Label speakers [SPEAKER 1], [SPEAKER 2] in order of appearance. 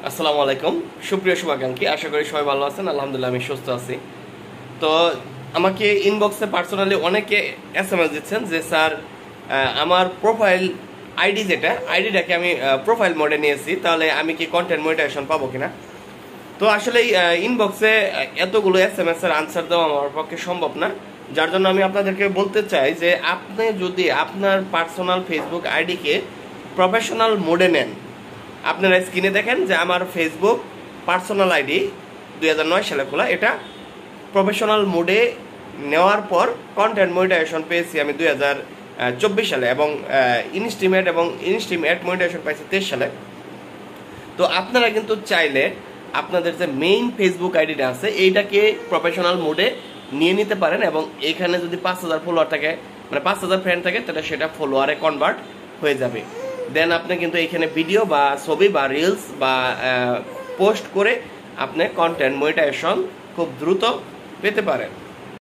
[SPEAKER 1] আসসালামু আলাইকুম সুপ্রিয় শুভাকাঙ্ক্ষী, আশা করি সবাই ভালো আছেন। আলহামদুলিল্লাহ আমি সুস্থ আছি। তো আমাকে ইনবক্সে পার্সোনালি অনেকে এসএমএস দিচ্ছেন যে স্যার আমার প্রোফাইল আইডিটাকে আমি প্রোফাইল মোডে নিয়েছি, তাহলে আমি কি কন্টেন্ট মনিটাইজেশন পাবো কিনা। তো আসলে ইনবক্সে এতগুলো এসএমএস এর আনসার দেওয়া আমার পক্ষে সম্ভব না, যার জন্য আমি আপনাদেরকে বলতে চাই যে আপনি যদি আপনার পার্সোনাল ফেসবুক আইডিকে প্রফেশনাল মোডে নেন, আপনারা স্ক্রিনে দেখেন যে আমার ফেসবুক পার্সোনাল আইডি 2009 সালে খোলা, এটা প্রফেশনাল মোডে নেওয়ার পর কন্টেন্ট মনিটাইজেশন পেয়েছি আমি 2024 সালে, এবং ইনস্টিম অ্যাড মনিটাইজেশন পাইছি 23 সালে। তো আপনারা কিন্তু চাইলে আপনাদের যে মেইন ফেসবুক আইডিটা আছে এইটাকে প্রফেশনাল মোডে নিয়ে নিতে পারেন, এবং এখানে যদি 5000 ফলোয়ার থাকে, মানে 5000 ফ্রেন্ড থাকে, তাহলে সেটা ফলোয়ারে কনভার্ট হয়ে যাবে। দেন আপনি কিন্তু এখানে ভিডিও বা ছবি বা রিলস বা পোস্ট করে আপনি কন্টেন্ট মনিটাইজেশন খুব দ্রুত পেতে পারেন।